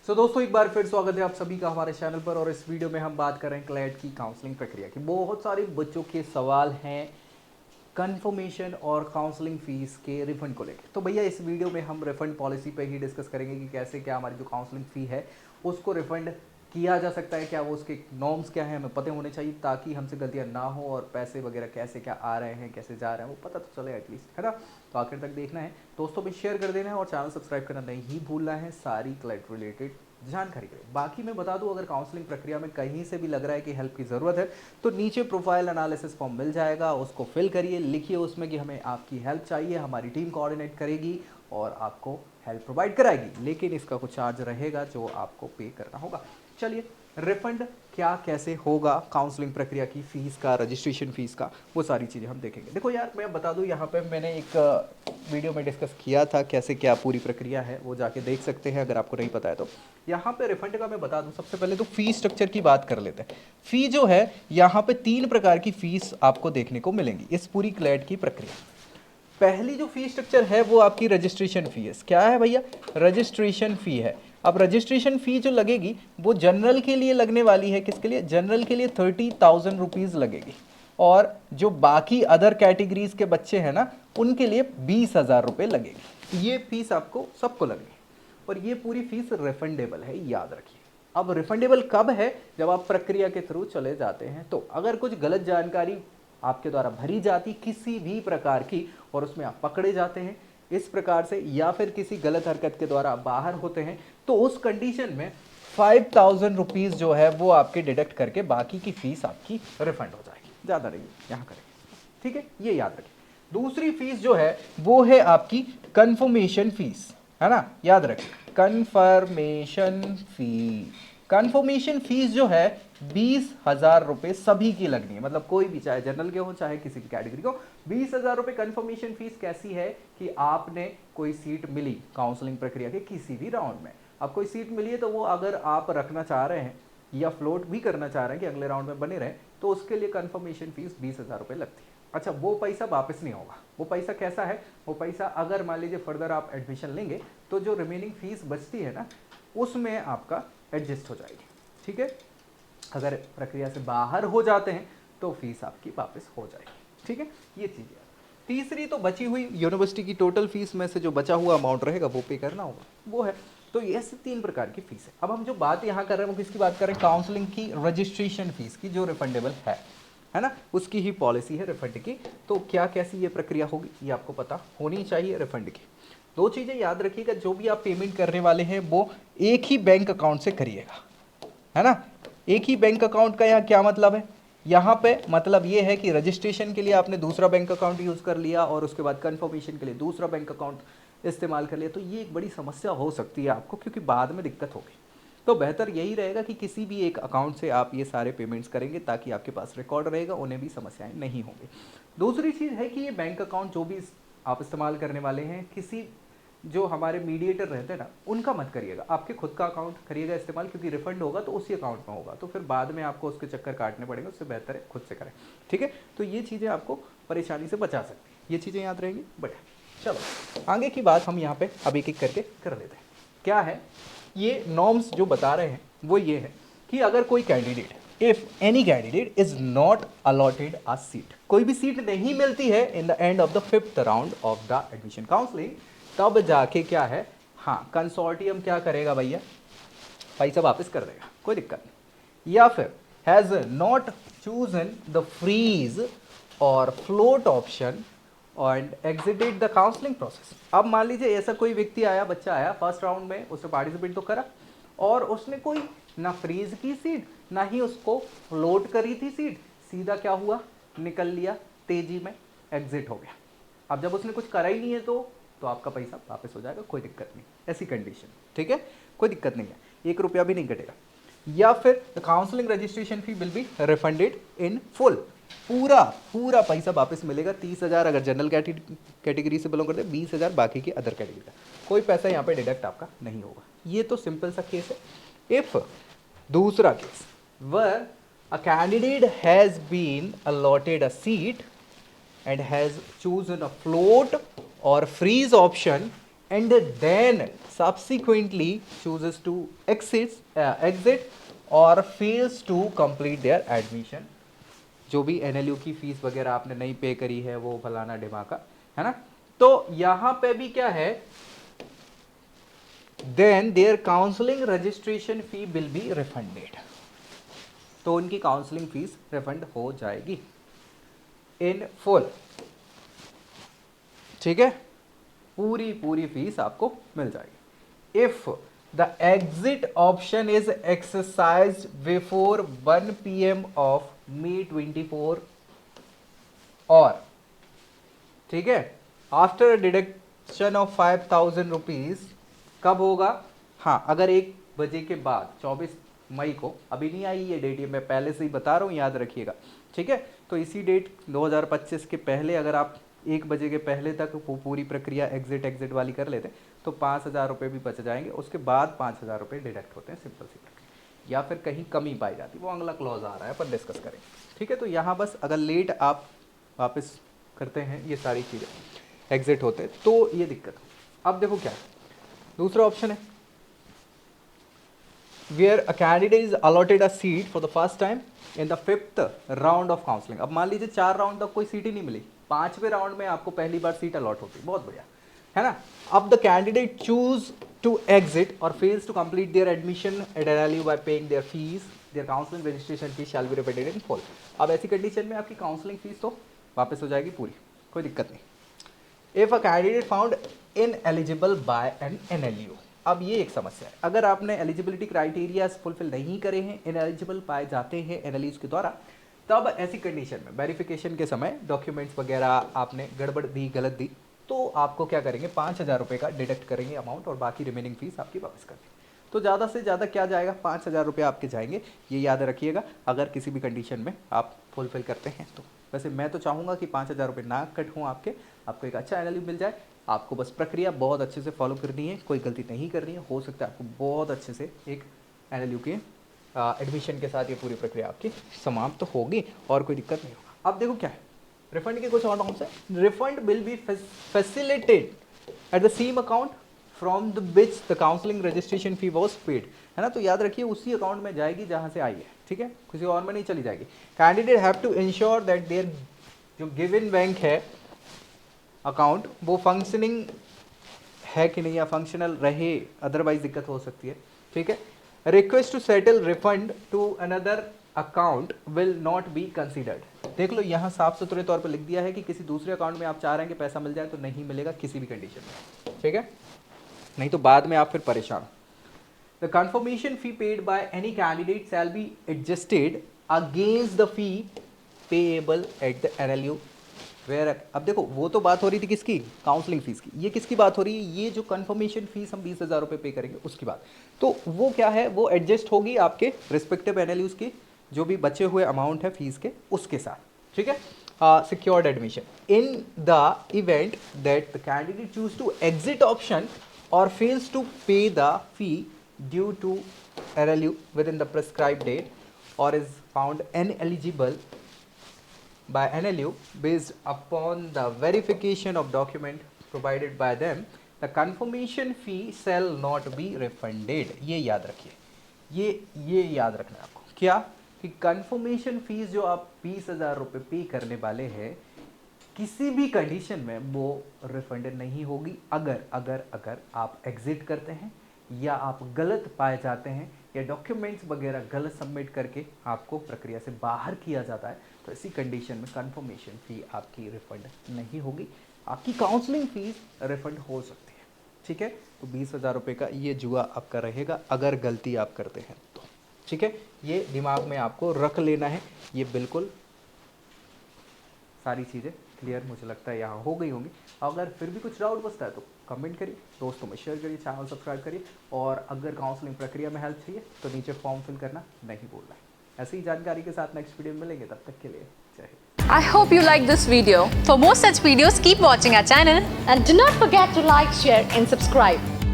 दोस्तों एक बार फिर स्वागत है आप सभी का हमारे चैनल पर। और इस वीडियो में हम बात कर रहे हैं क्लैट की काउंसलिंग प्रक्रिया की। बहुत सारे बच्चों के सवाल हैं कंफर्मेशन और काउंसलिंग फीस के रिफंड को लेकर। तो भैया इस वीडियो में हम रिफंड पॉलिसी पे ही डिस्कस करेंगे कि कैसे क्या हमारी जो काउंसलिंग फ़ी है उसको रिफंड किया जा सकता है, क्या वो उसके नॉर्म्स क्या हैं हमें पता होने चाहिए, ताकि हमसे गलतियां ना हो और पैसे वगैरह कैसे क्या आ रहे हैं कैसे जा रहे हैं वो पता तो चले एटलीस्ट, है ना। तो आखिर तक देखना है, दोस्तों भी शेयर कर देना है और चैनल सब्सक्राइब करना नहीं भूलना है सारी क्लैट रिलेटेड जानकारी के लिए। बाकी मैं बता दूं, अगर काउंसलिंग प्रक्रिया में कहीं से भी लग रहा है कि हेल्प की ज़रूरत है तो नीचे प्रोफाइल एनालिसिस फॉर्म मिल जाएगा, उसको फिल करिए, लिखिए उसमें कि हमें आपकी हेल्प चाहिए, हमारी टीम कोऑर्डिनेट करेगी और आपको हेल्प प्रोवाइड कराएगी। लेकिन इसका कुछ चार्ज रहेगा जो आपको पे करना होगा। चलिए, रिफंड क्या कैसे होगा, काउंसलिंग प्रक्रिया की फ़ीस का, रजिस्ट्रेशन फ़ीस का, वो सारी चीज़ें हम देखेंगे। देखो यार, मैं बता दूं, यहाँ पे मैंने एक वीडियो में डिस्कस किया था कैसे क्या पूरी प्रक्रिया है, वो जाके देख सकते हैं अगर आपको नहीं पता है तो। यहाँ पे रिफंड का मैं बता दूं, सबसे पहले तो फ़ी स्ट्रक्चर की बात कर लेते हैं। फ़ी जो है, यहाँ पे 3 प्रकार की फ़ीस आपको देखने को मिलेंगी इस पूरी क्लैट की प्रक्रिया। पहली जो फी स्ट्रक्चर है वो आपकी रजिस्ट्रेशन फी है। क्या है भैया? रजिस्ट्रेशन फी है। अब रजिस्ट्रेशन फी जो लगेगी वो जनरल के लिए लगने वाली है। किसके लिए? जनरल के लिए 30,000 रुपीज़ लगेगी। और जो बाकी अदर कैटेगरीज के बच्चे हैं ना, उनके लिए 20,000 रुपये लगेगी। ये फीस आपको सबको लगेगी और ये पूरी फीस रिफंडेबल है, याद रखिए। अब रिफंडेबल कब है? जब आप प्रक्रिया के थ्रू चले जाते हैं तो। अगर कुछ गलत जानकारी आपके द्वारा भरी जाती किसी भी प्रकार की और उसमें आप पकड़े जाते हैं इस प्रकार से, या फिर किसी गलत हरकत के द्वारा आप बाहर होते हैं, तो उस कंडीशन में 5,000 रुपीज़ जो है वो आपके डिडक्ट करके बाकी की फीस आपकी रिफंड हो जाएगी। ज़्यादा नहीं, यहाँ करेंगे, ठीक है, ये याद रखें। दूसरी फीस जो है वो है आपकी कंफर्मेशन फीस, है ना, याद रखें, कंफर्मेशन फी। कंफर्मेशन फीस जो है 20,000 रुपये सभी की लगनी है, मतलब कोई भी, चाहे जनरल के हो चाहे किसी भी कैटेगरी को। 20,000 रुपये कंफर्मेशन फीस कैसी है कि आपने कोई सीट मिली काउंसलिंग प्रक्रिया के किसी भी राउंड में, अब कोई सीट मिली है तो वो अगर आप रखना चाह रहे हैं या फ्लोट भी करना चाह रहे हैं कि अगले राउंड में बने रहें, तो उसके लिए कंफर्मेशन फीस 20,000 रुपये लगती है। अच्छा, वो पैसा वापस नहीं होगा। वो पैसा कैसा है? वो पैसा अगर मान लीजिए फर्दर आप एडमिशन लेंगे तो जो रिमेनिंग फीस बचती है ना, उसमें आपका एडजस्ट हो जाएगी, ठीक है। अगर प्रक्रिया से बाहर हो जाते हैं तो फीस आपकी वापस हो जाएगी, ठीक है, ये चीज़ है। तीसरी तो बची हुई यूनिवर्सिटी की टोटल फीस में से जो बचा हुआ अमाउंट रहेगा वो पे करना होगा, वो है। तो ये ऐसे 3 प्रकार की फीस है। अब हम जो बात यहाँ कर रहे हैं वो किसकी बात कर रहे हैं? काउंसलिंग की रजिस्ट्रेशन फीस की, जो रिफंडेबल है ना, उसकी ही पॉलिसी है रिफंड की। तो क्या कैसी ये प्रक्रिया होगी ये आपको पता होनी चाहिए रिफंड की। 2 चीज़ें याद रखिएगा, जो भी आप पेमेंट करने वाले हैं वो एक ही बैंक अकाउंट से करिएगा, है ना। एक ही बैंक अकाउंट का यहाँ क्या मतलब है? यहाँ पे मतलब ये है कि रजिस्ट्रेशन के लिए आपने दूसरा बैंक अकाउंट यूज़ कर लिया और उसके बाद कंफर्मेशन के लिए दूसरा बैंक अकाउंट इस्तेमाल कर लिया, तो ये एक बड़ी समस्या हो सकती है आपको, क्योंकि बाद में दिक्कत होगी। तो बेहतर यही रहेगा कि किसी भी एक अकाउंट से आप ये सारे पेमेंट्स करेंगे ताकि आपके पास रिकॉर्ड रहेगा, उन्हें भी समस्याएं नहीं होंगी। दूसरी चीज़ है कि ये बैंक अकाउंट जो भी आप इस्तेमाल करने वाले हैं, किसी जो हमारे मीडिएटर रहते हैं ना, उनका मत करिएगा, आपके खुद का अकाउंट करिएगा इस्तेमाल, क्योंकि रिफंड होगा तो उसी अकाउंट में होगा, तो फिर बाद में आपको उसके चक्कर काटने पड़ेंगे, उससे बेहतर है खुद से करें, ठीक है। तो ये चीज़ें आपको परेशानी से बचा सकती हैं, ये चीज़ें याद रहेंगी। बढ़िया, चलो आगे की बात हम यहाँ पे अब एक एक करके कर लेते हैं। क्या है ये नॉर्म्स जो बता रहे हैं? वो ये है कि अगर कोई candidate, if any candidate is not allotted a seat, कोई भी सीट नहीं मिलती है in the end of the 5th round of the admission counselling, तब जाके क्या है, हाँ, कंसोर्टियम क्या करेगा भैया? पैसा वापस कर देगा, कोई दिक्कत नहीं। या फिर has not chosen the freeze और float option and exited the counselling process. अब मान लीजिए ऐसा कोई व्यक्ति आया, बच्चा आया फर्स्ट राउंड में, उसने पार्टिसिपेट तो करा और उसने कोई ना फ्रीज की सीट ना ही उसको फ्लोट करी थी सीट, सीधा क्या हुआ, निकल लिया तेजी में, एग्जिट हो गया। अब जब उसने कुछ करा ही नहीं है तो आपका पैसा वापस हो जाएगा, कोई दिक्कत नहीं, ऐसी कंडीशन, ठीक है, कोई दिक्कत नहीं है, 1 रुपया भी नहीं कटेगा। या फिर the counselling registration fee will be refunded in full, पूरा पूरा पैसा वापस मिलेगा। 30,000 अगर जनरल कैटेगरी से बिलोंग करते हैं, 20,000 बाकी की अदर कैटेगरी का, कोई पैसा यहाँ पे डिडक्ट आपका नहीं होगा। ये तो सिंपल सा केस है। इफ दूसरा case, where a candidate has been allotted a seat and has chosen a float or freeze option and then subsequently chooses to exit or fails to complete their admission. जो भी NLU की fees वगैरह आपने नहीं पे करी है वो फलाना ढिमाका, है ना। तो यहां पे भी क्या है, then their counseling registration fee will be refunded. तो उनकी काउंसलिंग फीस रिफंड हो जाएगी इन फुल, ठीक है, पूरी फीस आपको मिल जाएगी। If the exit option is exercised before 1 PM of May 24 और, ठीक है, आफ्टर डिडक्शन ऑफ 5,000 रुपीज, कब होगा, हाँ, अगर 1 बजे के बाद 24 मई को, अभी नहीं आई ये डेट, ये मैं पहले से ही बता रहा हूँ, याद रखिएगा, ठीक है। तो इसी डेट 2025 के पहले अगर आप 1 बजे के पहले तक वो पूरी प्रक्रिया एग्जिट वाली कर लेते तो 5,000 रुपये भी बच जाएंगे, उसके बाद 5,000 रुपये डिडक्ट होते हैं, सिंपल सी प्रक्रिया। या फिर कहीं कमी पाई जाती, वो अगला क्लॉज आ रहा है, पर डिस्कस करेंगे, ठीक है। तो यहाँ बस अगर लेट आप वापस करते हैं ये सारी चीज़ें, एग्जिट होते हैं, तो ये दिक्कत। अब देखो क्या है, दूसरा ऑप्शन है, where a candidate is allotted a seat for the first time in the 5th round of counseling. अब मान लीजिए 4 राउंड तक कोई सीट ही नहीं मिली, 5वें राउंड में आपको पहली बार सीट अलॉट होती, बहुत बढ़िया, है ना। अब the candidate choose to exit और fails to complete their admission at NLU by paying their fees, their counselling registration fees shall be repaided in full. अब ऐसी कंडीशन में आपकी काउंसलिंग फीस तो वापस हो जाएगी पूरी, कोई दिक्कत नहीं। If a candidate found ineligible by an NLU, अब ये एक समस्या है, अगर आपने एलिजिबिलिटी क्राइटेरिया फुलफिल नहीं करे हैं, इनएलिजिबल पाए जाते हैं NLUs के द्वारा, तब ऐसी कंडीशन में वेरिफिकेशन के समय डॉक्यूमेंट्स वगैरह आपने गड़बड़ दी, गलत दी, तो आपको क्या करेंगे, 5,000 रुपये का डिडक्ट करेंगे अमाउंट और बाकी रिमेनिंग फीस आपकी वापस कर देंगे। तो ज़्यादा से ज़्यादा क्या जाएगा, 5,000 रुपये आपके जाएंगे, ये याद रखिएगा, अगर किसी भी कंडीशन में आप फुलफिल करते हैं तो। वैसे मैं तो चाहूँगा कि 5,000 रुपये ना कट हों आपको एक अच्छा NLU मिल जाए। आपको बस प्रक्रिया बहुत अच्छे से फॉलो करनी है, कोई गलती नहीं करनी है, हो सकता है आपको बहुत अच्छे से एक NLU के एडमिशन के साथ ये पूरी प्रक्रिया आपकी समाप्त होगी और कोई दिक्कत नहीं होगा। अब देखो क्या है, रिफंड के कुछ और नॉर्म्स है। Refund will be facilitated at the same account from the which the counselling registration fee was paid, है ना। तो याद रखिए उसी अकाउंट में जाएगी जहाँ से आई है, ठीक है, किसी और में नहीं चली जाएगी। Candidate have to ensure that there जो गिवन बैंक है अकाउंट वो फंक्शनिंग है कि नहीं, या फंक्शनल रहे, अदरवाइज दिक्कत हो सकती है, ठीक है। Request to settle refund to another account will not be considered. देख लो यहाँ साफ सुथरे तौर पर लिख दिया है कि किसी दूसरे अकाउंट में आप चाह रहे हैं कि पैसा मिल जाए तो नहीं मिलेगा किसी भी कंडीशन में, ठीक है, नहीं तो बाद में आप फिर परेशान। The confirmation fee paid by any candidate shall be adjusted against the fee payable at the NLU where. अब देखो वो तो बात हो रही थी किसकी, काउंसलिंग फीस की, ये किसकी बात हो रही है, ये जो कंफर्मेशन फीस हम 20,000 रुपये पे करेंगे उसकी बात। तो वो क्या है, वो एडजस्ट होगी आपके रिस्पेक्टिव NLUs की जो भी बचे हुए अमाउंट है फीस के उसके साथ, ठीक है। Secured admission in the event that the candidate choose to exit option और fails to pay the fee due to NLU within the prescribed date और is found ineligible by NLU based upon the verification of document provided by them, the confirmation fee shall not be refunded। ये याद रखिए, ये याद रखना है आपको, क्या कि confirmation fees जो आप 20,000 रुपये पे करने वाले हैं किसी भी कंडीशन में वो रिफंड नहीं होगी। अगर आप एग्जिट करते हैं या आप गलत पाए जाते हैं या डॉक्यूमेंट्स वगैरह गलत सबमिट करके आपको प्रक्रिया से बाहर किया जाता है, तो इसी कंडीशन में कंफर्मेशन फ़ी आपकी रिफंड नहीं होगी, आपकी काउंसलिंग फीस रिफंड हो सकती है, ठीक है। तो 20,000 रुपये का ये जुआ आपका रहेगा अगर गलती आप करते हैं तो, ठीक है। ये दिमाग में आपको रख लेना है, ये बिल्कुल सारी चीज़ें क्लियर मुझे लगता है यहाँ हो गई होंगी। अगर फिर भी कुछ डाउट बचता है तो कमेंट करिए, दोस्तों में शेयर करिए, चैनल सब्सक्राइब करिए, और अगर काउंसलिंग प्रक्रिया में हेल्प चाहिए तो नीचे फॉर्म फिल करना नहीं भूलना है। ऐसी ही जानकारी के साथ नेक्स्ट वीडियो में मिलेंगे, तब तक के लिए जय Hind. I hope you like this video. For more such videos, keep watching our channel and do not forget to like, share and subscribe.